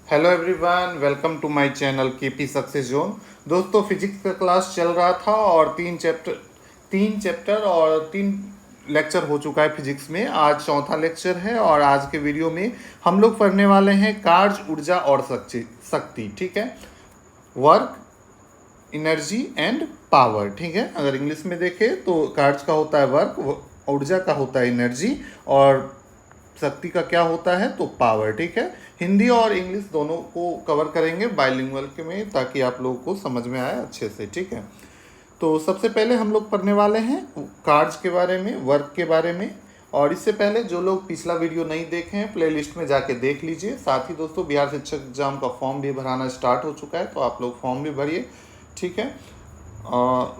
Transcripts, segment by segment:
Hello everyone, welcome to my channel KP success zone. दोस्तों, physics का class चल रहा था और तीन चैप्टर और 3 लेक्चर हो चुका है फिजिक्स में। आज चौथा लेक्चर है और आज के वीडियो में हम लोग पढ़ने वाले हैं कार्य, ऊर्जा और शक्ति। ठीक है, वर्क, एनर्जी एंड पावर। ठीक है, अगर इंग्लिश में देखें तो कार्य का होता है वर्क, ऊर्जा का होता है एनर्जी और शक्ति का क्या होता है तो पावर। ठीक है, हिंदी और इंग्लिश दोनों को कवर करेंगे बाइलिंगुअल के में, ताकि आप लोगों को समझ में आए अच्छे से। ठीक है, तो सबसे पहले हम लोग पढ़ने वाले हैं कार्ड्स के बारे में, वर्क के बारे में। और इससे पहले जो लोग पिछला वीडियो नहीं देखे हैं, प्लेलिस्ट में जाके देख लीजिए। साथ ही दोस्तों, बिहार शिक्षक एग्जाम का फॉर्म भी भराना स्टार्ट हो चुका है, तो आप लोग फॉर्म भी भरिए। ठीक है,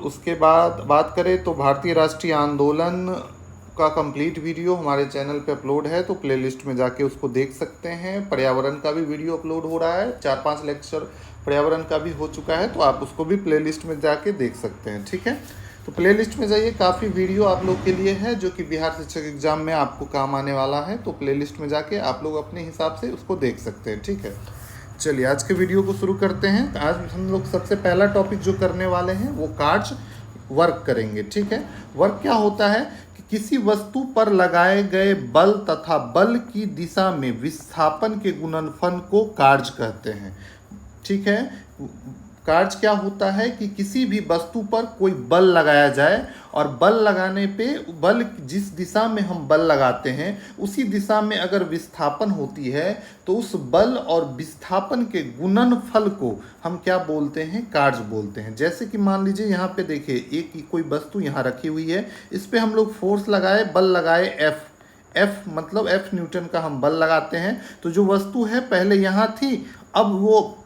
उसके बाद बात करें तो भारतीय राष्ट्रीय आंदोलन का कंप्लीट वीडियो हमारे चैनल पे अपलोड है, तो प्लेलिस्ट में जाके उसको देख सकते हैं। पर्यावरण का भी वीडियो अपलोड हो रहा है, 4-5 लेक्चर पर्यावरण का भी हो चुका है, तो आप उसको भी प्लेलिस्ट में जाके देख सकते हैं। ठीक है, तो प्लेलिस्ट में जाइए, काफ़ी वीडियो आप लोग के लिए है जो कि बिहार शिक्षक एग्जाम में आपको काम आने वाला है। तो प्लेलिस्ट में जाके आप लोग अपने हिसाब से उसको देख सकते हैं। ठीक है, चलिए आज के वीडियो को शुरू करते हैं। आज हम लोग सबसे पहला टॉपिक जो करने वाले हैं वो कार्य, वर्क करेंगे। ठीक है, वर्क क्या होता है कि किसी वस्तु पर लगाए गए बल तथा बल की दिशा में विस्थापन के गुणनफल को कार्य कहते हैं। ठीक है, कार्य क्या होता है कि किसी भी वस्तु पर कोई बल लगाया जाए और बल लगाने पे बल जिस दिशा में हम बल लगाते हैं उसी दिशा में अगर विस्थापन होती है तो उस बल और विस्थापन के गुणनफल को हम क्या बोलते हैं, कार्य बोलते हैं। जैसे कि मान लीजिए यहाँ पे देखिए, एक कोई वस्तु यहाँ रखी हुई है, इस पे हम लोग फोर्स लगाए, बल लगाए एफ मतलब एफ न्यूटन का हम बल लगाते हैं। तो जो वस्तु है पहले यहाँ थी, अब वो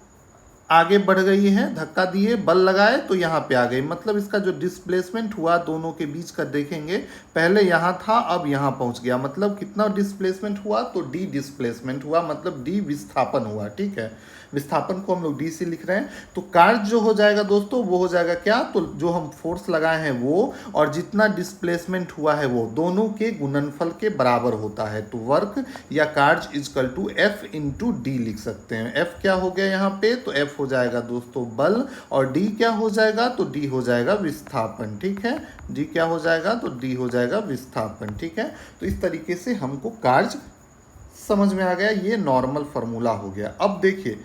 आगे बढ़ गई है, धक्का दिए, बल लगाए तो यहाँ पे आ गई। मतलब इसका जो डिस्प्लेसमेंट हुआ दोनों के बीच का देखेंगे, पहले यहाँ था अब यहाँ पहुँच गया। मतलब कितना डिस्प्लेसमेंट हुआ तो डी डिस्प्लेसमेंट हुआ, मतलब डी विस्थापन हुआ। ठीक है, विस्थापन को हम लोग डी से लिख रहे हैं। तो कार्य जो हो जाएगा दोस्तों वो हो जाएगा क्या, तो जो हम फोर्स लगाए हैं वो और जितना डिस्प्लेसमेंट हुआ है वो दोनों के गुणनफल के बराबर होता है। तो वर्क या कार्य is equal to F into D लिख सकते हैं। एफ क्या हो गया यहाँ पे, तो एफ हो जाएगा दोस्तों बल, और डी क्या हो जाएगा तो डी हो जाएगा विस्थापन। ठीक है, डी क्या हो जाएगा तो डी हो जाएगा विस्थापन। ठीक है, तो इस तरीके से हमको कार्य समझ में आ गया, ये नॉर्मल फार्मूला हो गया। अब देखिए,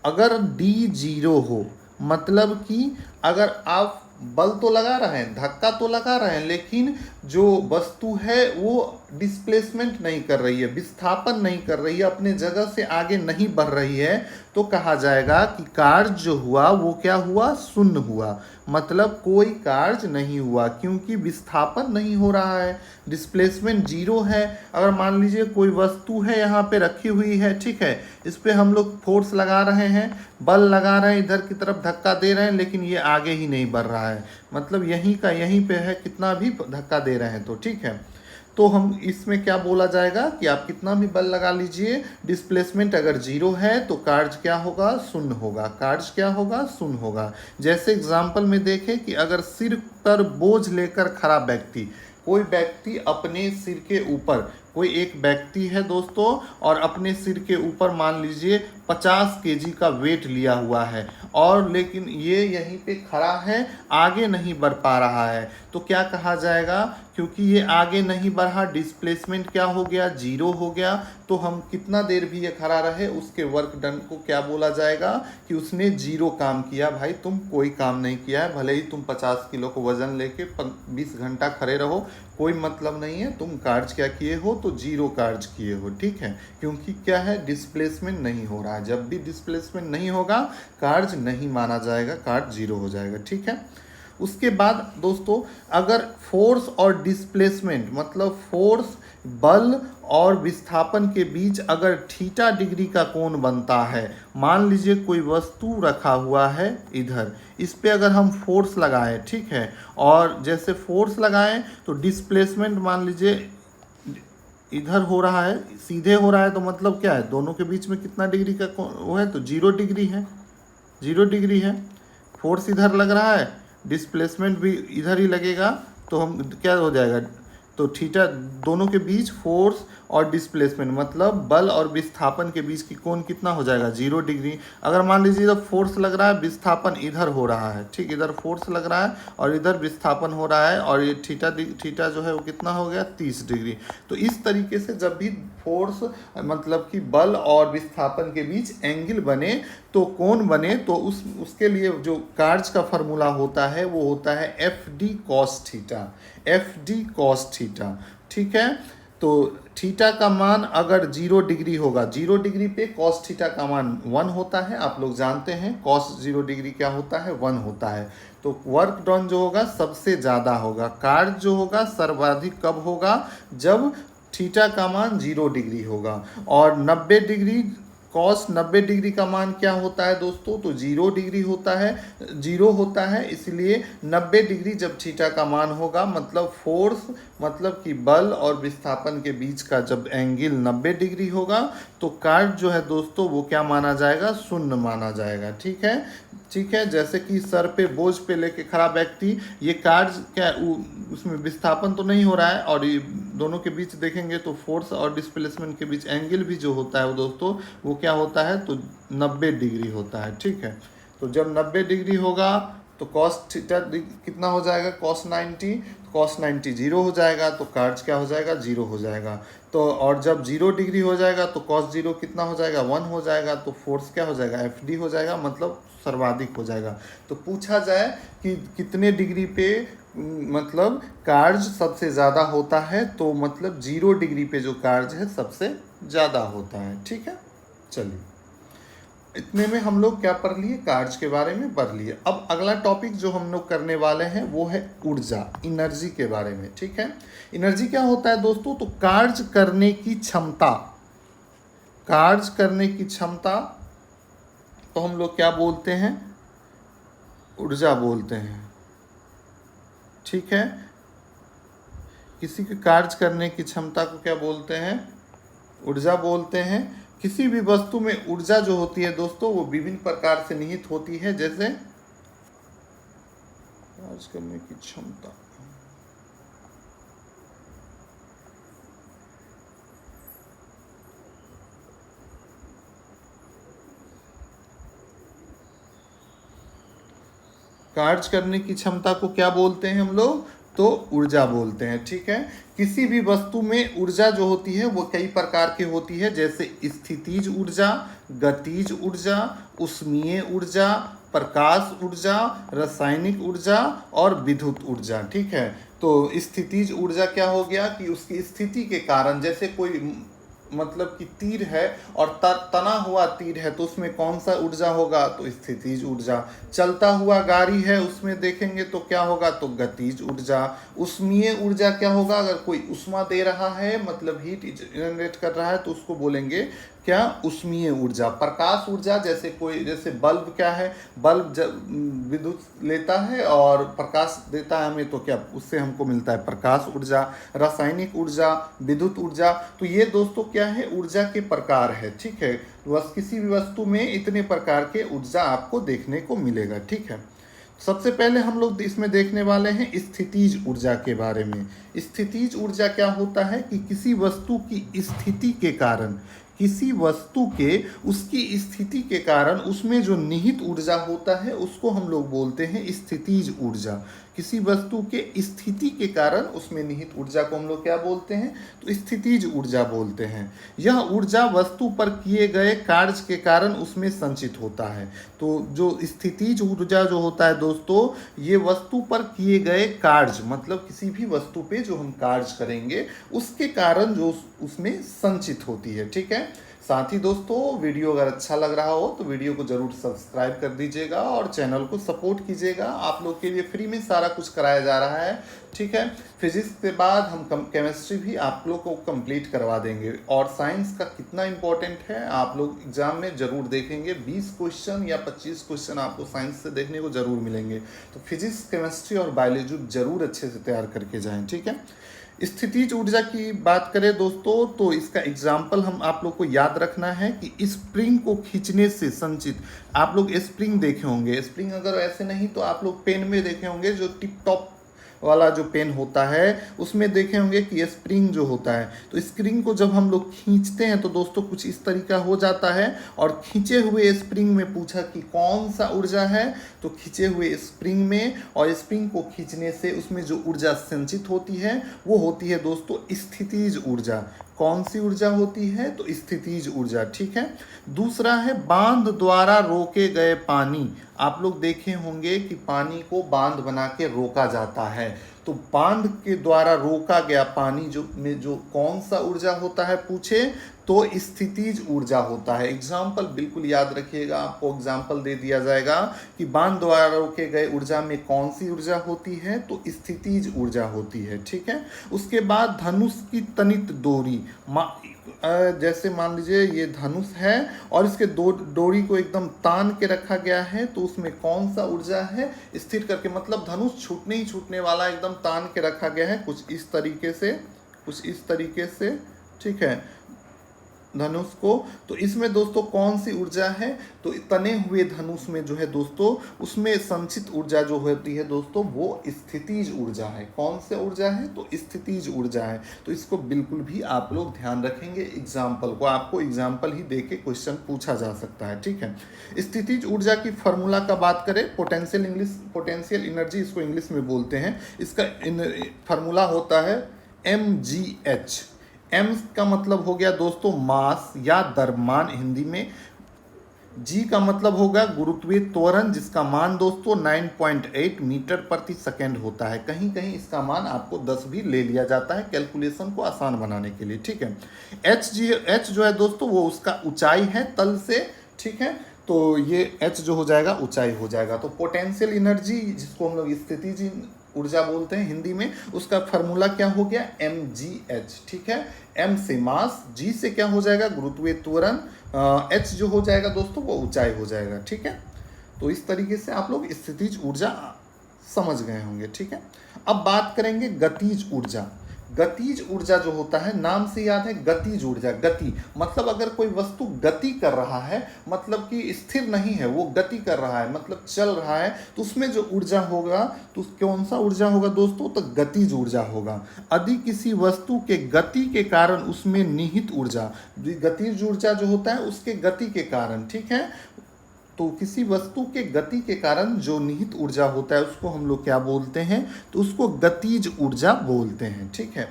अगर डी जीरो हो, मतलब कि अगर आप बल तो लगा रहे हैं, धक्का तो लगा रहे हैं, लेकिन जो वस्तु है वो डिस्प्लेसमेंट नहीं कर रही है, विस्थापन नहीं कर रही है, अपने जगह से आगे नहीं बढ़ रही है, तो कहा जाएगा कि कार्य जो हुआ वो क्या हुआ, शून्य हुआ। मतलब कोई कार्य नहीं हुआ, क्योंकि विस्थापन नहीं हो रहा है, डिस्प्लेसमेंट जीरो है। अगर मान लीजिए कोई वस्तु है यहाँ पे रखी हुई है, ठीक है, इस पे हम लोग फोर्स लगा रहे हैं, बल लगा रहे हैं, इधर की तरफ धक्का दे रहे हैं, लेकिन ये आगे ही नहीं बढ़ रहा है। मतलब यहीं का यहीं पे है, कितना भी धक्का दे रहे हैं तो। ठीक है, तो हम इसमें क्या बोला जाएगा कि आप कितना भी बल लगा लीजिए, डिस्प्लेसमेंट अगर जीरो है तो कार्य क्या होगा, शून्य होगा। कार्य क्या होगा, शून्य होगा। जैसे एग्जाम्पल में देखें कि अगर सिर पर बोझ लेकर खड़ा व्यक्ति, कोई व्यक्ति अपने सिर के ऊपर, कोई एक व्यक्ति है दोस्तों और अपने सिर के ऊपर मान लीजिए 50 केजी का वेट लिया हुआ है, और लेकिन ये यहीं पे खड़ा है, आगे नहीं बढ़ पा रहा है, तो क्या कहा जाएगा, क्योंकि ये आगे नहीं बढ़ा, डिस्प्लेसमेंट क्या हो गया, जीरो हो गया। तो हम कितना देर भी ये खड़ा रहे, उसके वर्क डन को क्या बोला जाएगा कि उसने जीरो काम किया। भाई तुम कोई काम नहीं किया है, भले ही तुम 50 किलो को वजन लेके 20 घंटा खड़े रहो, कोई मतलब नहीं है, तुम कार्य क्या किए हो तो जीरो कार्य किए हो। ठीक है, क्योंकि क्या है, डिस्प्लेसमेंट नहीं हो रहा है। जब भी डिस्प्लेसमेंट नहीं होगा कार्य नहीं माना जाएगा, कार्य जीरो हो जाएगा। ठीक है, उसके बाद दोस्तों, अगर फोर्स और डिस्प्लेसमेंट मतलब फोर्स, बल और विस्थापन के बीच अगर थीटा डिग्री का कोण बनता है, मान लीजिए कोई वस्तु रखा हुआ है इधर, इस पे अगर हम फोर्स लगाएं, ठीक है, और जैसे फोर्स लगाएं तो डिस्प्लेसमेंट मान लीजिए इधर हो रहा है, सीधे हो रहा है, तो मतलब क्या है, दोनों के बीच में कितना डिग्री का वो है, तो 0 डिग्री है, 0 डिग्री है। फोर्स इधर लग रहा है, डिस्प्लेसमेंट भी इधर ही लगेगा, तो हम क्या हो जाएगा, तो थीटा, दोनों के बीच फोर्स और डिस्प्लेसमेंट, मतलब बल और विस्थापन के बीच की कोण कितना हो जाएगा 0 डिग्री। अगर मान लीजिए इधर फोर्स लग रहा है, विस्थापन इधर हो रहा है, ठीक, इधर फोर्स लग रहा है और इधर विस्थापन हो रहा है, और ये थीटा जो है वो कितना हो गया 30 डिग्री। तो इस तरीके से जब भी फोर्स मतलब कि बल और विस्थापन के बीच एंगल बने तो कोण बने, तो उसके लिए जो कार्य का फार्मूला होता है वो होता है F D cos theta, F D cos theta, ठीक है। तो थीटा का मान अगर 0 डिग्री होगा, 0 डिग्री पे कॉस थीटा का मान 1 होता है, आप लोग जानते हैं कॉस 0 डिग्री क्या होता है 1 होता है। तो वर्क डन जो होगा सबसे ज़्यादा होगा, कार्य जो होगा सर्वाधिक कब होगा, जब थीटा का मान 0 डिग्री होगा। और 90 डिग्री कॉस 90 डिग्री का मान क्या होता है दोस्तों, तो 0 डिग्री होता है, 0 होता है, इसलिए 90 डिग्री जब थीटा का मान होगा, मतलब फोर्स मतलब कि बल और विस्थापन के बीच का जब एंगल 90 डिग्री होगा तो कार्य जो है दोस्तों वो क्या माना जाएगा, शून्य माना जाएगा, ठीक है। ठीक है, जैसे कि सर पे बोझ पे लेके खड़ा व्यक्ति, ये कार्य क्या उसमें विस्थापन तो नहीं हो रहा है, और ये दोनों के बीच देखेंगे तो फोर्स और डिस्प्लेसमेंट के बीच एंगल भी जो होता है वो दोस्तों वो क्या होता है, तो 90 डिग्री होता है, ठीक है। तो जब 90 डिग्री होगा तो कॉस थीटा कितना हो जाएगा, कॉस 90, कॉस 90 जीरो हो जाएगा, तो कार्य क्या हो जाएगा, 0 हो जाएगा। तो और जब 0 डिग्री हो जाएगा तो कॉस 0 कितना हो जाएगा, 1 हो जाएगा, तो फोर्स क्या हो जाएगा, एफ डी हो जाएगा, मतलब सर्वाधिक हो जाएगा। तो पूछा जाए कि कितने डिग्री पे मतलब कार्य सबसे ज़्यादा होता है, तो मतलब 0 डिग्री पे जो कार्य है सबसे ज़्यादा होता है, ठीक है। चलिए, इतने में हम लोग क्या पढ़ लिए, कार्य के बारे में पढ़ लिए। अब अगला टॉपिक जो हम लोग करने वाले हैं वो है ऊर्जा, एनर्जी के बारे में, ठीक है। एनर्जी क्या होता है दोस्तों, तो कार्य करने की क्षमता, कार्य करने की क्षमता तो हम लोग क्या बोलते हैं, ऊर्जा बोलते हैं, ठीक है। किसी के कार्य करने की क्षमता को क्या बोलते हैं, ऊर्जा बोलते हैं। किसी भी वस्तु में ऊर्जा जो होती है दोस्तों वो विभिन्न प्रकार से निहित होती है, जैसे कार्य करने की क्षमता, कार्य करने की क्षमता को क्या बोलते हैं हम लोग, तो ऊर्जा बोलते हैं, ठीक है। किसी भी वस्तु में ऊर्जा जो होती है वो कई प्रकार की होती है, जैसे स्थितिज ऊर्जा, गतिज ऊर्जा, उष्मीय ऊर्जा, प्रकाश ऊर्जा, रासायनिक ऊर्जा और विद्युत ऊर्जा, ठीक है। तो स्थितिज ऊर्जा क्या हो गया कि उसकी स्थिति के कारण, जैसे कोई मतलब कि तीर है और तना हुआ तीर है तो उसमें कौन सा ऊर्जा होगा, तो स्थितिज ऊर्जा। चलता हुआ गाड़ी है उसमें देखेंगे तो क्या होगा, तो गतिज ऊर्जा। उष्मीय ऊर्जा क्या होगा, अगर कोई उष्मा दे रहा है मतलब हीट जनरेट कर रहा है तो उसको बोलेंगे क्या, उष्मीय ऊर्जा। प्रकाश ऊर्जा, जैसे कोई, जैसे बल्ब क्या है, बल्ब विद्युत लेता है और प्रकाश देता है हमें, तो क्या उससे हमको मिलता है प्रकाश ऊर्जा। रासायनिक ऊर्जा, विद्युत ऊर्जा। तो ये दोस्तों क्या है, ऊर्जा के प्रकार है, ठीक है। बस किसी भी वस्तु में इतने प्रकार के ऊर्जा आपको देखने को मिलेगा, ठीक है। सबसे पहले हम लोग इसमें देखने वाले हैं स्थितिज ऊर्जा के बारे में। स्थितिज ऊर्जा क्या होता है कि किसी वस्तु की स्थिति के कारण, किसी वस्तु के उसकी स्थिति के कारण उसमें जो निहित ऊर्जा होता है उसको हम लोग बोलते हैं स्थितिज ऊर्जा। किसी वस्तु के स्थिति के कारण उसमें निहित ऊर्जा को हम लोग क्या बोलते हैं, तो स्थितिज ऊर्जा बोलते हैं। यह ऊर्जा वस्तु पर किए गए कार्य के कारण उसमें संचित होता है। तो जो स्थितिज ऊर्जा जो होता है दोस्तों, ये वस्तु पर किए गए कार्य, मतलब किसी भी वस्तु पे जो हम कार्य करेंगे उसके कारण जो उसमें संचित होती है, ठीक है। साथ ही दोस्तों वीडियो अगर अच्छा लग रहा हो तो वीडियो को जरूर सब्सक्राइब कर दीजिएगा और चैनल को सपोर्ट कीजिएगा। आप लोग के लिए फ्री में सारा कुछ कराया जा रहा है, ठीक है। फिजिक्स के बाद हम केमिस्ट्री भी आप लोग को कंप्लीट करवा देंगे। और साइंस का कितना इंपॉर्टेंट है आप लोग एग्जाम में जरूर देखेंगे, 20 क्वेश्चन या 25 क्वेश्चन आपको साइंस से देखने को जरूर मिलेंगे। तो फिजिक्स, केमिस्ट्री और बायोलॉजी जरूर अच्छे से तैयार करके जाएँ, ठीक है। स्थितिज ऊर्जा की बात करें दोस्तों तो इसका एग्जाम्पल हम आप लोग को याद रखना है कि स्प्रिंग को खींचने से संचित, आप लोग स्प्रिंग देखे होंगे, स्प्रिंग अगर ऐसे नहीं तो आप लोग पेन में देखे होंगे जो टिप टॉप वाला जो पेन होता है उसमें देखे होंगे कि स्प्रिंग जो होता है, तो स्प्रिंग को जब हम लोग खींचते हैं तो दोस्तों कुछ इस तरीका हो जाता है। और खींचे हुए स्प्रिंग में पूछा कि कौन सा ऊर्जा है, तो खींचे हुए स्प्रिंग में, और स्प्रिंग को खींचने से उसमें जो ऊर्जा संचित होती है वो होती है दोस्तों स्थितिज ऊर्जा। कौन सी ऊर्जा होती है, तो स्थितिज ऊर्जा। ठीक है। दूसरा है बांध द्वारा रोके गए पानी। आप लोग देखे होंगे कि पानी को बांध बना के रोका जाता है, तो बांध के द्वारा रोका गया पानी जो कौन सा ऊर्जा होता है पूछे तो स्थितिज ऊर्जा होता है। एग्जाम्पल बिल्कुल याद रखिएगा, आपको एग्जाम्पल दे दिया जाएगा कि बांध द्वारा रोके गए ऊर्जा में कौन सी ऊर्जा होती है, तो स्थितिज ऊर्जा होती है। ठीक है। उसके बाद धनुष की तनित डोरी, जैसे मान लीजिए ये धनुष है और इसके डोरी को एकदम तान के रखा गया है, तो उसमें कौन सा ऊर्जा है, स्थिर करके, मतलब धनुष छूटने ही छूटने वाला एकदम तान के रखा गया है कुछ इस तरीके से। ठीक है, धनुष को, तो इसमें दोस्तों कौन सी ऊर्जा है, तो तने हुए धनुष में जो है दोस्तों उसमें संचित ऊर्जा जो होती है दोस्तों वो स्थितिज ऊर्जा है। कौन सी ऊर्जा है, तो स्थितिज ऊर्जा है। तो इसको बिल्कुल भी आप लोग ध्यान रखेंगे, एग्जाम्पल को, आपको एग्जाम्पल ही देके क्वेश्चन पूछा जा सकता है। ठीक है। स्थितिज ऊर्जा की फॉर्मूला का बात करें, पोटेंशियल एनर्जी इसको इंग्लिश में बोलते हैं। इसका फॉर्मूला होता है mgh। एम का मतलब हो गया दोस्तों मास या द्रव्यमान हिंदी में, जी का मतलब होगा गुरुत्वीय त्वरण जिसका मान दोस्तों 9.8 मीटर प्रति सेकंड होता है। कहीं कहीं इसका मान आपको 10 भी ले लिया जाता है कैलकुलेशन को आसान बनाने के लिए। ठीक है। एच जो है दोस्तों वो उसका ऊंचाई है तल से। ठीक है, तो ये एच जो हो जाएगा ऊंचाई हो जाएगा। तो पोटेंशियल एनर्जी जिसको हम लोग स्थितिज ऊर्जा बोलते हैं हिंदी में, उसका फॉर्मूला क्या हो गया mgh। ठीक है, m से मास, g से क्या हो जाएगा गुरुत्वीय त्वरण, h जो हो जाएगा दोस्तों वो ऊंचाई हो जाएगा। ठीक है, तो इस तरीके से आप लोग स्थितिज ऊर्जा समझ गए होंगे। ठीक है। अब बात करेंगे गतिज ऊर्जा। गतिज ऊर्जा जो होता है, नाम से याद है गतिज ऊर्जा, गति मतलब अगर कोई वस्तु गति कर रहा है, मतलब कि स्थिर नहीं है, वो गति कर रहा है मतलब चल रहा है, तो उसमें जो ऊर्जा होगा तो कौन सा ऊर्जा होगा दोस्तों, तो गतिज ऊर्जा होगा। यदि किसी वस्तु के गति के कारण उसमें निहित ऊर्जा, गतिज ऊर्जा जो होता है उसके गति के कारण, ठीक है, तो किसी वस्तु के गति के कारण जो निहित ऊर्जा होता है उसको हम लोग क्या बोलते हैं, तो उसको गतिज ऊर्जा बोलते हैं। ठीक है।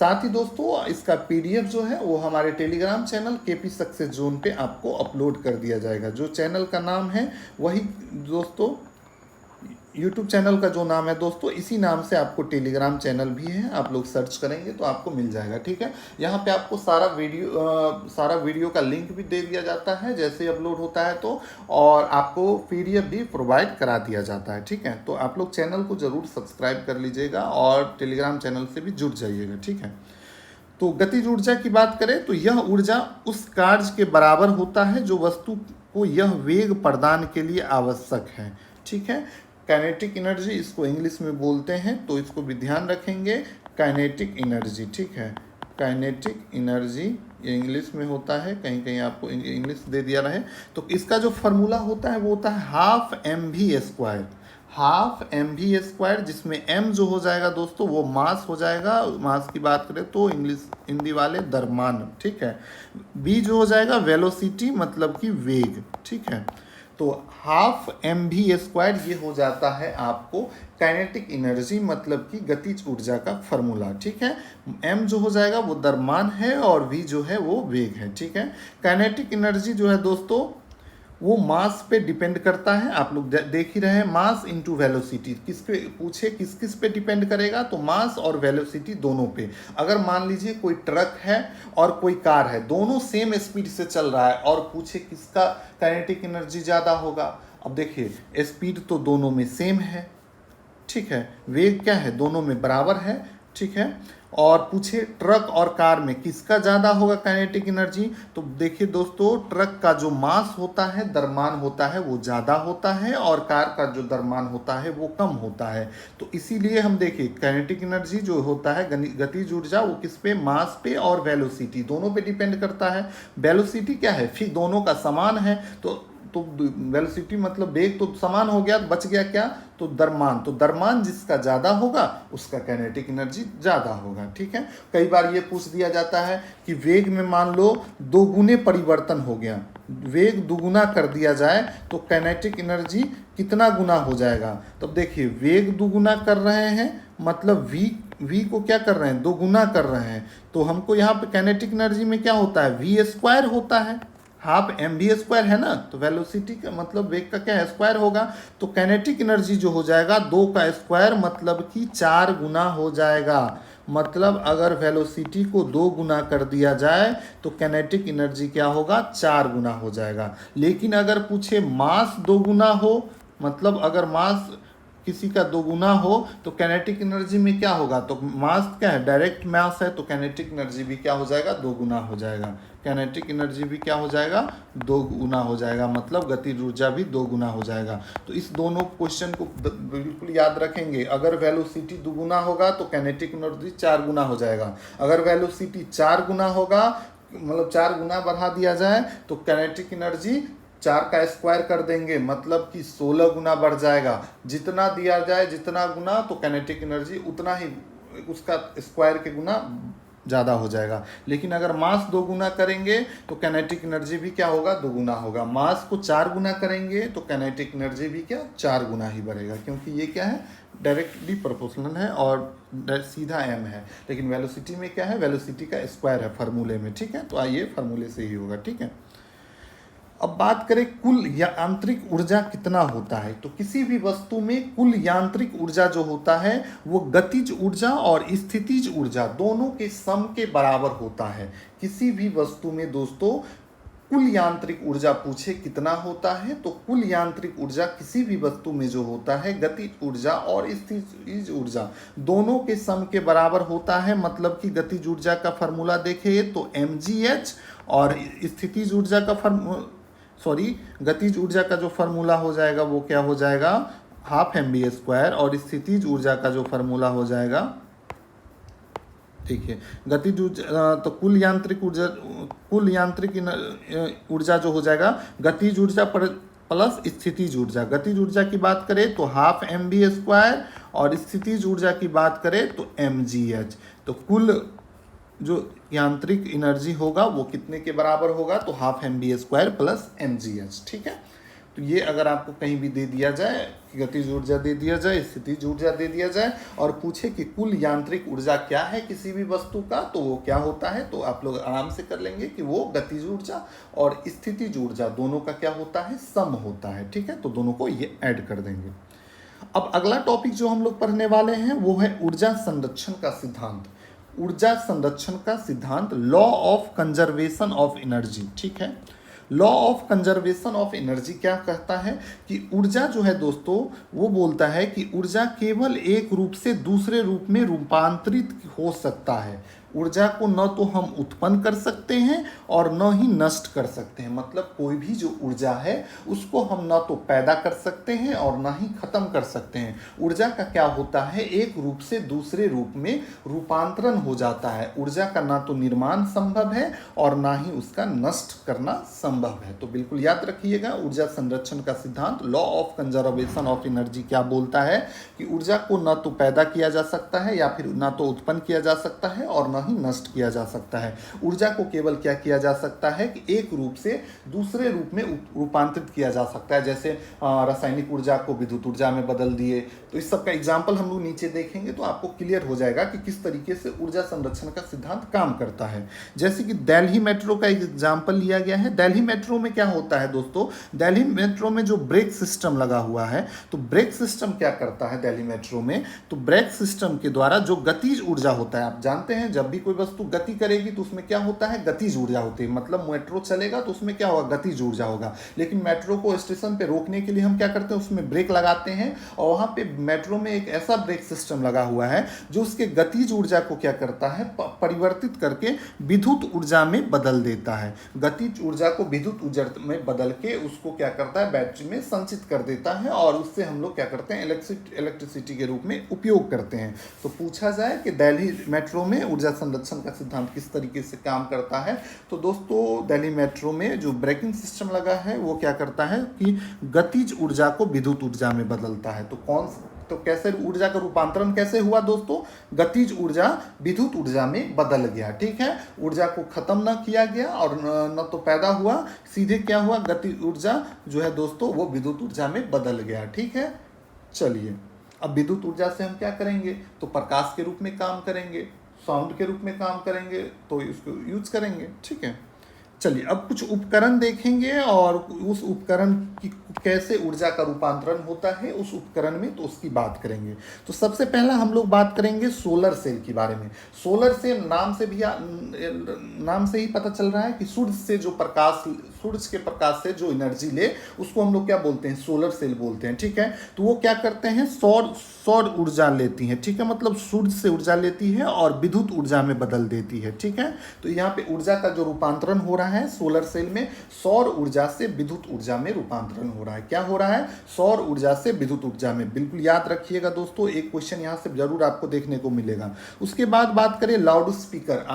साथ ही दोस्तों इसका पीडीएफ जो है वो हमारे Telegram channel KP success zone पे आपको अपलोड कर दिया जाएगा। जो चैनल का नाम है वही दोस्तों यूट्यूब चैनल का जो नाम है दोस्तों इसी नाम से आपको टेलीग्राम चैनल भी है, आप लोग सर्च करेंगे तो आपको मिल जाएगा। ठीक है। यहाँ पे आपको सारा वीडियो का लिंक भी दे दिया जाता है जैसे अपलोड होता है तो, और आपको पीडीएफ भी प्रोवाइड करा दिया जाता है। ठीक है, तो आप लोग चैनल को ज़रूर सब्सक्राइब कर लीजिएगा और टेलीग्राम चैनल से भी जुड़ जाइएगा। ठीक है। तो गतिज ऊर्जा की बात करें तो यह ऊर्जा उस कार्य के बराबर होता है जो वस्तु को यह वेग प्रदान के लिए आवश्यक है। ठीक है। काइनेटिक एनर्जी इसको इंग्लिश में बोलते हैं, तो इसको भी ध्यान रखेंगे, काइनेटिक एनर्जी। ठीक है, काइनेटिक एनर्जी ये इंग्लिश में होता है, कहीं कहीं आपको इंग्लिश दे दिया रहे। तो इसका जो फार्मूला होता है वो होता है हाफ mv², हाफ mv², जिसमें m जो हो जाएगा दोस्तों वो मास हो जाएगा, मास की बात करें तो इंग्लिश हिंदी वाले द्रव्यमान। ठीक है, b जो हो जाएगा वेलोसिटी मतलब कि वेग। ठीक है, तो हाफ mv² ये हो जाता है आपको काइनेटिक एनर्जी मतलब कि गतिज ऊर्जा का फॉर्मूला। ठीक है, m जो हो जाएगा वो द्रव्यमान है और v जो है वो वेग है। ठीक है, काइनेटिक एनर्जी जो है दोस्तों वो मास पे डिपेंड करता है, आप लोग देख ही रहे हैं, मास इनटू वेलोसिटी। किस पे पूछे किस किस पे डिपेंड करेगा, तो मास और वेलोसिटी दोनों पे। अगर मान लीजिए कोई ट्रक है और कोई कार है, दोनों सेम स्पीड से चल रहा है और पूछे किसका काइनेटिक एनर्जी ज़्यादा होगा, अब देखिए स्पीड तो दोनों में सेम है। ठीक है, वेग क्या है दोनों में बराबर है। ठीक है, और पूछे ट्रक और कार में किसका ज़्यादा होगा काइनेटिक एनर्जी, तो देखिए दोस्तों ट्रक का जो मास होता है द्रव्यमान होता है वो ज़्यादा होता है और कार का जो द्रव्यमान होता है वो कम होता है। तो इसीलिए हम देखिए काइनेटिक एनर्जी जो होता है गतिज ऊर्जा वो किस पे, मास पे और वेलोसिटी दोनों पे डिपेंड करता है। वेलोसिटी क्या है, फिर दोनों का समान है, तो तो वेलोसिटी मतलब वेग तो समान हो गया, बच गया क्या, तो द्रव्यमान। तो द्रव्यमान जिसका ज़्यादा होगा उसका काइनेटिक एनर्जी ज़्यादा होगा। ठीक है, कई बार ये पूछ दिया जाता है कि वेग में मान लो दोगुने परिवर्तन हो गया, वेग दुगुना कर दिया जाए तो काइनेटिक एनर्जी कितना गुना हो जाएगा। तो देखिए वेग दुगुना कर रहे हैं मतलब v को क्या कर रहे हैं, दो गुना कर रहे हैं, तो हमको यहाँ पे काइनेटिक एनर्जी में क्या होता है, v स्क्वायर होता है, हाफ एम वी स्क्वायर है ना, तो वेलोसिटी का मतलब वेग का क्या है, स्क्वायर होगा। तो काइनेटिक एनर्जी जो हो जाएगा 2 का स्क्वायर मतलब कि 4 गुना हो जाएगा। मतलब अगर वेलोसिटी को 2 गुना कर दिया जाए तो काइनेटिक एनर्जी क्या होगा, 4 गुना हो जाएगा। लेकिन अगर पूछे मास 2 गुना हो, मतलब अगर मास किसी का 2 गुना हो तो काइनेटिक एनर्जी में क्या होगा, तो मास क्या है, डायरेक्ट मास है, तो काइनेटिक एनर्जी भी क्या हो जाएगा, 2 गुना हो जाएगा। काइनेटिक एनर्जी भी क्या हो जाएगा, 2 गुना हो जाएगा, मतलब गतिज ऊर्जा भी 2 गुना हो जाएगा। तो इस दोनों क्वेश्चन को बिल्कुल याद रखेंगे। अगर वेलोसिटी 2 गुना होगा तो काइनेटिक एनर्जी 4 गुना हो जाएगा। अगर वेलोसिटी 4 गुना होगा, मतलब 4 गुना बढ़ा दिया जाए तो काइनेटिक एनर्जी 4 का स्क्वायर कर देंगे, मतलब कि 16 गुना बढ़ जाएगा। जितना दिया जाए जितना गुना, तो काइनेटिक एनर्जी उतना ही उसका स्क्वायर के गुना ज़्यादा हो जाएगा। लेकिन अगर मास 2 गुना करेंगे तो काइनेटिक एनर्जी भी क्या होगा, 2 गुना होगा। मास को 4 गुना करेंगे तो काइनेटिक एनर्जी भी क्या, 4 गुना ही बढ़ेगा, क्योंकि ये क्या है, डायरेक्टली प्रोपोर्शनल है और सीधा एम है। लेकिन वेलोसिटी में क्या है, वेलोसिटी का स्क्वायर है फार्मूले में। ठीक है, तो आइए फार्मूले से ही होगा। ठीक है, अब बात करें कुल यांत्रिक ऊर्जा कितना होता है, तो किसी भी वस्तु में कुल यांत्रिक ऊर्जा जो होता है वो गतिज ऊर्जा और स्थितिज ऊर्जा दोनों के सम के बराबर होता है। किसी भी वस्तु में दोस्तों कुल यांत्रिक ऊर्जा पूछे कितना होता है, तो कुल यांत्रिक ऊर्जा किसी भी वस्तु में जो होता है गतिज ऊर्जा और स्थितिज ऊर्जा दोनों के सम के बराबर होता है। मतलब कि गतिज ऊर्जा का फार्मूला देखें तो mgh, और स्थितिज ऊर्जा का गतिज ऊर्जा का जो फार्मूला हो जाएगा वो क्या हो जाएगा, हाफ एम वी स्क्वायर, और स्थितिज ऊर्जा का जो फार्मूला हो जाएगा, ठीक है, गतिज ऊर्जा तो कुल यांत्रिक ऊर्जा जो हो जाएगा गतिज ऊर्जा प्लस स्थितिज ऊर्जा। गतिज ऊर्जा की बात करें तो हाफ एम वी स्क्वायर, और स्थितिज ऊर्जा की बात करें तो mgh। तो कुल जो यांत्रिक एनर्जी होगा वो कितने के बराबर होगा, तो half M V square plus mgh। ठीक है, तो ये अगर आपको कहीं भी दे दिया जाए, गतिज ऊर्जा दे दिया जाए, स्थितिज ऊर्जा दे दिया जाए, और पूछे कि कुल यांत्रिक ऊर्जा क्या है किसी भी वस्तु का, तो वो क्या होता है, तो आप लोग आराम से कर लेंगे कि वो गतिज ऊर्जा और स्थितिज ऊर्जा दोनों का क्या होता है, सम होता है। ठीक है, तो दोनों को ये ऐड कर देंगे। अब अगला टॉपिक जो हम लोग पढ़ने वाले हैं वो है ऊर्जा संरक्षण का सिद्धांत। ऊर्जा संरक्षण का सिद्धांत, law of conservation of energy. ठीक है, law of conservation of energy क्या कहता है कि ऊर्जा जो है दोस्तों वो बोलता है कि ऊर्जा केवल एक रूप से दूसरे रूप में रूपांतरित हो सकता है। ऊर्जा को न तो हम उत्पन्न कर सकते हैं और न ही नष्ट कर सकते हैं। मतलब कोई भी जो ऊर्जा है उसको हम न तो पैदा कर सकते हैं और न ही खत्म कर सकते हैं। ऊर्जा का क्या होता है, एक रूप से दूसरे रूप में रूपांतरण हो जाता है। ऊर्जा का ना तो निर्माण संभव है और ना ही उसका नष्ट करना संभव है। तो बिल्कुल याद रखिएगा, ऊर्जा संरक्षण का सिद्धांत, law of conservation of energy क्या बोलता है कि ऊर्जा को न तो पैदा किया जा सकता है या फिर ना तो उत्पन्न किया जा सकता है और न ही नष्ट किया जा सकता है। ऊर्जा को केवल क्या किया जा सकता है कि एक रूप से दूसरे रूप में रूपांतरित किया जा सकता है। जैसे रासायनिक ऊर्जा को विद्युत ऊर्जा में बदल दिए। तो इस सब का एग्जाम्पल हम लोग नीचे देखेंगे तो आपको क्लियर हो जाएगा कि किस तरीके से ऊर्जा संरक्षण का सिद्धांत काम करता है। जैसे कि दिल्ली मेट्रो का एग्जाम्पल लिया गया है। दिल्ली मेट्रो में क्या होता है दोस्तों, दिल्ली मेट्रो में जो ब्रेक सिस्टम लगा हुआ है, तो ब्रेक सिस्टम क्या करता है दिल्ली मेट्रो में, तो ब्रेक सिस्टम के द्वारा जो गतिज ऊर्जा होता है, आप जानते हैं जब भी कोई वस्तु गति करेगी तो उसमें क्या होता है, गतिज ऊर्जा होती है। मतलब मेट्रो चलेगा तो उसमें क्या होगा, गतिज ऊर्जा होगा। लेकिन मेट्रो को स्टेशन पे रोकने के लिए हम क्या करते हैं, उसमें ब्रेक लगाते हैं और वहां पे मेट्रो में एक ऐसा ब्रेक सिस्टम लगा हुआ है जो उसके गतिज ऊर्जा को क्या करता है, परिवर्तित करके विद्युत ऊर्जा में बदल देता है। गतिज ऊर्जा को विद्युत ऊर्जा में बदल के उसको क्या करता है, बैटरी में संचित कर देता है और उससे हम लोग क्या करते हैं, इलेक्ट्रिसिटी के रूप में उपयोग करते हैं। तो पूछा जाए कि दिल्ली मेट्रो में ऊर्जा संरक्षण का सिद्धांत किस तरीके से काम करता है। तो दोस्तों दिल्ली मेट्रो में जो ब्रेकिंग सिस्टम लगा है वो क्या करता है कि गतिज ऊर्जा को विद्युत ऊर्जा में बदलता है। तो कैसे ऊर्जा का रूपांतरण कैसे हुआ दोस्तों, गतिज ऊर्जा विद्युत ऊर्जा में बदल गया। ठीक है, ऊर्जा को खत्म न किया गया और न तो पैदा हुआ, सीधे क्या हुआ, गतिज ऊर्जा जो है दोस्तों वो विद्युत ऊर्जा में बदल गया। ठीक है, चलिए अब विद्युत ऊर्जा से हम क्या करेंगे, तो प्रकाश के रूप में काम करेंगे, साउंड के रूप में काम करेंगे, तो इसको यूज करेंगे। ठीक है, चलिए अब कुछ उपकरण देखेंगे और उस उपकरण की कैसे ऊर्जा का रूपांतरण होता है उस उपकरण में, तो उसकी बात करेंगे। तो सबसे पहला हम लोग बात करेंगे सोलर सेल के बारे में। सोलर सेल नाम से ही पता चल रहा है कि सूरज के प्रकाश से जो एनर्जी ले उसको हम लोग क्या बोलते हैं, सोलर सेल बोलते हैं। ठीक है, तो वो क्या करते हैं, सौर ऊर्जा लेती हैं। ठीक है, मतलब सूरज से ऊर्जा लेती है और विद्युत ऊर्जा में बदल देती है। ठीक है, तो यहाँ पे ऊर्जा का जो रूपांतरण हो रहा है सोलर सेल में, सौर ऊर्जा से विद्युत ऊर्जा में रूपांतरण हो रहा है। क्या हो रहा है, सौर ऊर्जा से विद्युत ऊर्जा में। बिल्कुल याद रखिएगा दोस्तों, एक क्वेश्चन यहाँ से जरूर आपको देखने को मिलेगा। उसके बाद बात करें लाउड स्पीकर।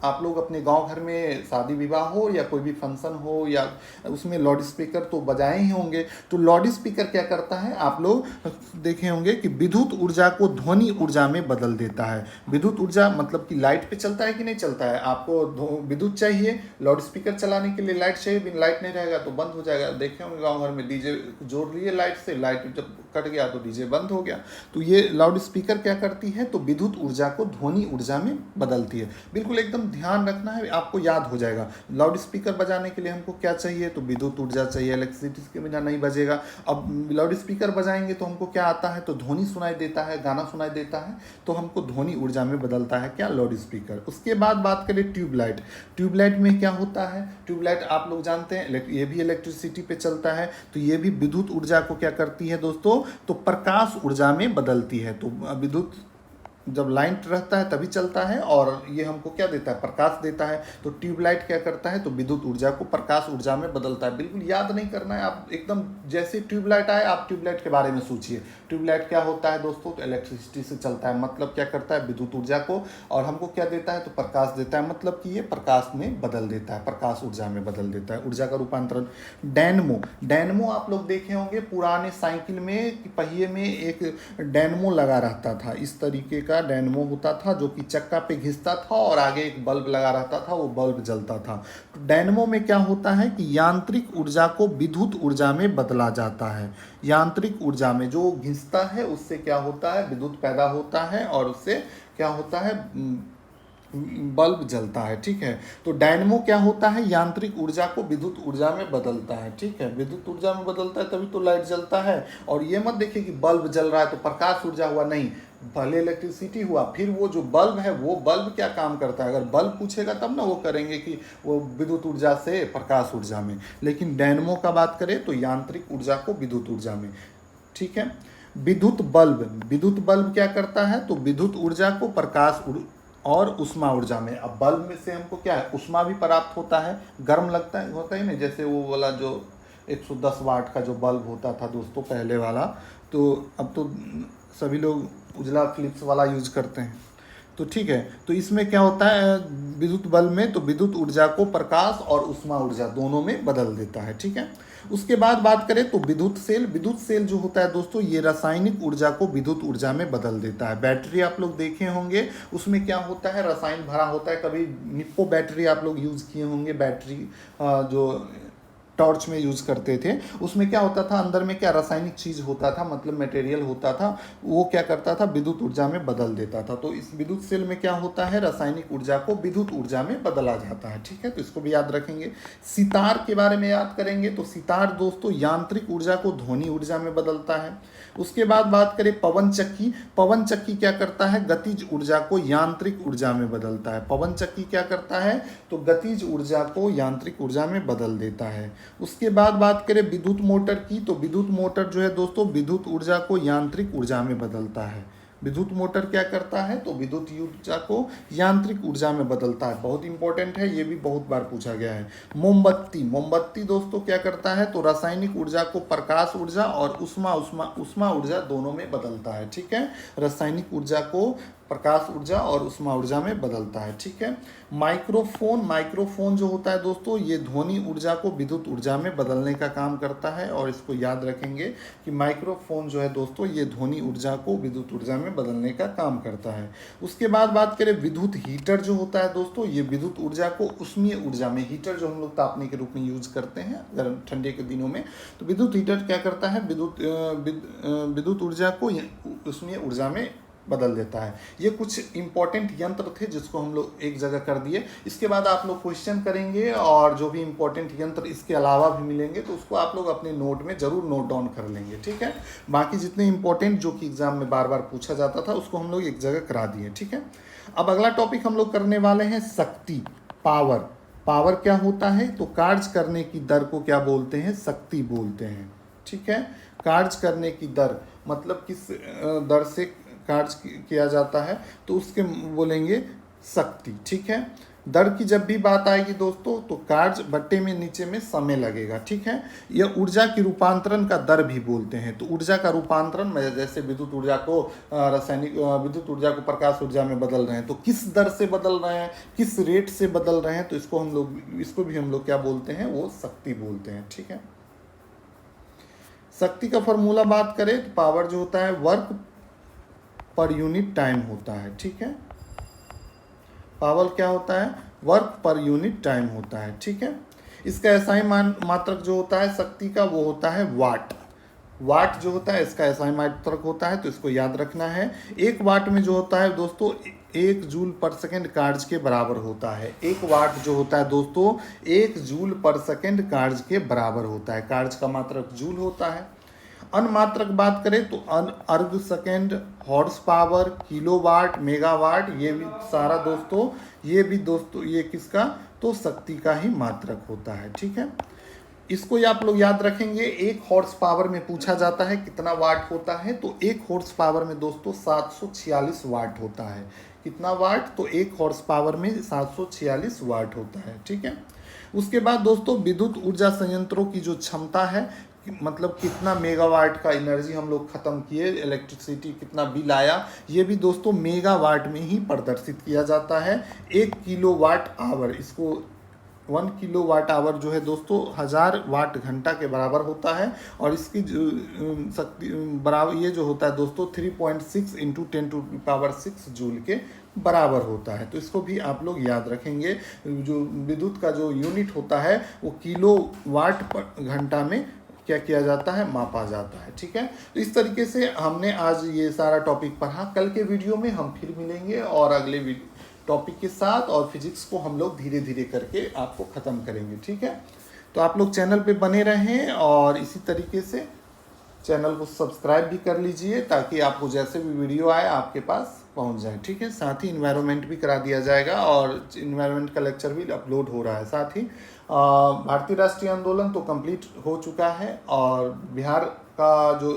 आप लोग अपने गांव घर में शादी विवाह हो या कोई भी फंक्शन हो या उसमें लाउड स्पीकर तो बजाए ही होंगे। तो लाउड स्पीकर क्या करता है, आप लोग देखे होंगे कि विद्युत ऊर्जा को ध्वनि ऊर्जा में बदल देता है। विद्युत ऊर्जा मतलब कि लाइट पे चलता है कि नहीं चलता है, आपको विद्युत चाहिए, लाउड स्पीकर चलाने के लिए लाइट चाहिए, बिन लाइट नहीं रहेगा तो बंद हो जाएगा। देखे होंगे गाँव घर में डीजे जोड़ लिए लाइट से, लाइट जब कट गया तो डीजे बंद हो गया। तो ये लाउड स्पीकर क्या करती है, तो विद्युत ऊर्जा को ध्वनि ऊर्जा में बदलती है। बिल्कुल एकदम ध्यान रखना है, आपको याद हो जाएगा। लाउड स्पीकर बजाने के लिए हमको क्या चाहिए, तो विद्युत ऊर्जा चाहिए, इलेक्ट्रिसिटी के बिना नहीं बजेगा। अब लाउड स्पीकर बजाएंगे तो हमको क्या आता है, तो ध्वनि सुनाई देता है, गाना सुनाई देता है, तो हमको ध्वनि ऊर्जा में बदलता है क्या, लाउड स्पीकर। उसके बाद बात करें ट्यूबलाइट। ट्यूबलाइट में क्या होता है, ट्यूबलाइट आप लोग जानते हैं ये भी इलेक्ट्रिसिटी पे चलता है, तो ये भी विद्युत ऊर्जा को क्या करती है दोस्तों, तो प्रकाश ऊर्जा में बदलती है। तो विद्युत जब लाइन रहता है तभी चलता है और ये हमको क्या देता है, प्रकाश देता है। तो ट्यूबलाइट क्या करता है, तो विद्युत ऊर्जा को प्रकाश ऊर्जा में बदलता है। बिल्कुल याद नहीं करना है, आप एकदम जैसे ट्यूबलाइट आए आप ट्यूबलाइट के बारे में सोचिए। ट्यूबलाइट क्या होता है दोस्तों, तो इलेक्ट्रिसिटी से चलता है, मतलब क्या करता है, विद्युत ऊर्जा को, और हमको क्या देता है, तो प्रकाश देता है, मतलब कि ये प्रकाश में बदल देता है, प्रकाश ऊर्जा में बदल देता है, ऊर्जा का रूपांतरण। डैनमो आप लोग देखे होंगे, पुराने साइकिल में पहिए में एक डैनमो लगा रहता था, इस तरीके का डायनमो होता था जो कि चक्का पे घिसता था और आगे एक बल्ब लगा रहता था, वो बल्ब जलता था। तो डायनमो में क्या होता है कि यांत्रिक ऊर्जा को विद्युत ऊर्जा में बदला जाता है। यांत्रिक ऊर्जा में जो घिसता है उससे क्या होता है, विद्युत पैदा होता है और उससे क्या होता है, बल्ब जलता है। ठीक है, तो डायनमो क्या होता है, यांत्रिक ऊर्जा को विद्युत ऊर्जा में बदलता है। ठीक है, विद्युत ऊर्जा में बदलता है तभी तो लाइट जलता है। और ये मत देखिए कि बल्ब जल रहा है तो प्रकाश ऊर्जा हुआ, नहीं, पहले इलेक्ट्रिसिटी हुआ, फिर वो जो बल्ब है वो बल्ब क्या काम करता है, अगर बल्ब पूछेगा तब ना वो करेंगे कि वो विद्युत ऊर्जा से प्रकाश ऊर्जा में। लेकिन डायनमो का बात करें तो यांत्रिक ऊर्जा को विद्युत ऊर्जा में। ठीक है, विद्युत बल्ब क्या करता है, तो विद्युत ऊर्जा को प्रकाश और उष्मा ऊर्जा में। अब बल्ब में से हमको क्या है, उष्मा भी प्राप्त होता है, गर्म होता है ना, जैसे वो वाला जो 110 वाट का जो बल्ब होता था दोस्तों पहले वाला, तो अब तो सभी लोग उजला फिलिप्स वाला यूज करते हैं। तो ठीक है, तो इसमें क्या होता है विद्युत बल्ब में, तो विद्युत ऊर्जा को प्रकाश और उष्मा ऊर्जा दोनों में बदल देता है। ठीक है, उसके बाद बात करें तो विद्युत सेल जो होता है दोस्तों, ये रासायनिक ऊर्जा को विद्युत ऊर्जा में बदल देता है। बैटरी आप लोग देखे होंगे, उसमें क्या होता है, रसायन भरा होता है। कभी निप्पो बैटरी आप लोग यूज़ किए होंगे, बैटरी जो टॉर्च में यूज़ करते थे, उसमें क्या होता था, अंदर में क्या रासायनिक चीज़ होता था, मतलब मटेरियल होता था, वो क्या करता था, विद्युत ऊर्जा में बदल देता था। तो इस विद्युत सेल में क्या होता है, रासायनिक ऊर्जा को विद्युत ऊर्जा में बदला जाता है। ठीक है, तो इसको भी याद रखेंगे। सितार के बारे में याद करेंगे तो सितार दोस्तों यांत्रिक ऊर्जा को ध्वनि ऊर्जा में बदलता है। उसके बाद बात करें पवन चक्की क्या करता है, गतिज ऊर्जा को यांत्रिक ऊर्जा में बदलता है। पवन चक्की क्या करता है, तो गतिज ऊर्जा को यांत्रिक ऊर्जा में बदल देता है। उसके बाद बात करें विद्युत मोटर की, तो विद्युत मोटर जो है दोस्तों विद्युत ऊर्जा को यांत्रिक ऊर्जा में बदलता है। विद्युत मोटर क्या करता है, तो विद्युत ऊर्जा को यांत्रिक ऊर्जा में बदलता है। बहुत इंपॉर्टेंट है, ये भी बहुत बार पूछा गया है। मोमबत्ती दोस्तों क्या करता है, तो रासायनिक ऊर्जा को प्रकाश ऊर्जा और उष्मा ऊर्जा दोनों में बदलता है। ठीक है, रासायनिक ऊर्जा को प्रकाश ऊर्जा और उष्मा ऊर्जा में बदलता है। ठीक है। माइक्रोफोन जो होता है दोस्तों, ये ध्वनि ऊर्जा को विद्युत ऊर्जा में बदलने का काम करता है, और इसको याद रखेंगे कि माइक्रोफोन जो है दोस्तों, ये ध्वनि ऊर्जा को विद्युत ऊर्जा में बदलने का काम करता है। उसके बाद बात करें विद्युत हीटर जो होता है दोस्तों, ये विद्युत ऊर्जा को उष्मीय ऊर्जा में, हीटर जो हम लोग तापने के रूप में यूज करते हैं गर्म ठंडे के दिनों में, तो विद्युत हीटर क्या करता है, विद्युत ऊर्जा को उष्मीय ऊर्जा में बदल देता है। ये कुछ इंपॉर्टेंट यंत्र थे जिसको हम लोग एक जगह कर दिए। इसके बाद आप लोग क्वेश्चन करेंगे और जो भी इंपॉर्टेंट यंत्र इसके अलावा भी मिलेंगे तो उसको आप लोग अपने नोट में जरूर नोट डाउन कर लेंगे। ठीक है। बाकी जितने इंपॉर्टेंट जो कि एग्जाम में बार बार पूछा जाता था उसको हम लोग एक जगह करा दिए। ठीक है। अब अगला टॉपिक हम लोग करने वाले हैं शक्ति, पावर। पावर क्या होता है, तो कार्य करने की दर को क्या बोलते हैं, शक्ति बोलते हैं। ठीक है। कार्य करने की दर मतलब किस दर से कार्य किया जाता है तो उसके बोलेंगे शक्ति। ठीक है। दर की जब भी बात आएगी दोस्तों तो कार्य बट्टे में नीचे में समय लगेगा। ठीक है। यह ऊर्जा की रूपांतरण का दर भी बोलते हैं। तो ऊर्जा का रूपांतरण में जैसे विद्युत ऊर्जा को विद्युत ऊर्जा को प्रकाश ऊर्जा में बदल रहे हैं तो किस दर से बदल रहे हैं, किस रेट से बदल रहे हैं, तो इसको भी हम लोग क्या बोलते हैं, वो शक्ति बोलते हैं। ठीक है। शक्ति का फॉर्मूला बात करें तो पावर जो होता है वर्क पर यूनिट टाइम होता है। ठीक है। पावर क्या होता है, वर्क पर यूनिट टाइम होता है। ठीक है। इसका एसआई मात्रक जो होता है शक्ति का वो होता है वाट। वाट जो होता है इसका एसआई मात्रक होता है, तो इसको याद रखना है। एक वाट में जो होता है दोस्तों 1 जूल पर सेकंड कार्य के बराबर होता है। एक वाट जो होता है दोस्तों 1 जूल पर सेकंड कार्य के बराबर होता है। कार्य का मात्रक जूल होता है। अनमात्रक बात करें तो अर्ग second, horse power, kilowatt, megawatt, ये भी सारा दोस्तों ये किसका, तो शक्ति का ही मात्रक होता है। ठीक है। इसको आप लोग याद रखेंगे। एक हॉर्स पावर में पूछा जाता है कितना वाट होता है, तो एक हॉर्स पावर में दोस्तों 746 वाट होता है। कितना वाट, तो एक हॉर्स पावर में 746 वाट होता है। ठीक है। उसके बाद दोस्तों विद्युत ऊर्जा संयंत्रों की जो क्षमता है, मतलब कितना मेगावाट का एनर्जी हम लोग खत्म किए, इलेक्ट्रिसिटी कितना बिल आया, ये भी दोस्तों मेगावाट में ही प्रदर्शित किया जाता है। 1 किलोवाट आवर, इसको 1 किलोवाट आवर जो है दोस्तों 1000 वाट घंटा के बराबर होता है, और इसकी शक्ति बराबर ये जो होता है दोस्तों 3.6 इंटू 10⁶ जूल के बराबर होता है। तो इसको भी आप लोग याद रखेंगे। जो विद्युत का जो यूनिट होता है वो किलोवाट पर घंटा में क्या किया जाता है, मापा जाता है। ठीक है। तो इस तरीके से हमने आज ये सारा टॉपिक पढ़ा। कल के वीडियो में हम फिर मिलेंगे और अगले टॉपिक के साथ, और फिजिक्स को हम लोग धीरे धीरे करके आपको ख़त्म करेंगे। ठीक है। तो आप लोग चैनल पे बने रहें और इसी तरीके से चैनल को सब्सक्राइब भी कर लीजिए ताकि आपको जैसे भी वीडियो आए आपके पास पहुंच जाए। ठीक है। साथ ही इन्वायरमेंट भी करा दिया जाएगा और इन्वायरमेंट का लेक्चर भी अपलोड हो रहा है। साथ ही भारतीय राष्ट्रीय आंदोलन तो कंप्लीट हो चुका है, और बिहार का जो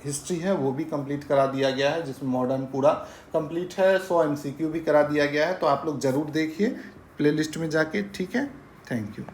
हिस्ट्री है वो भी कंप्लीट करा दिया गया है, जिसमें मॉडर्न पूरा कंप्लीट है। 100 MCQ भी करा दिया गया है। तो आप लोग ज़रूर देखिए प्लेलिस्ट में जाके। ठीक है। Thank you.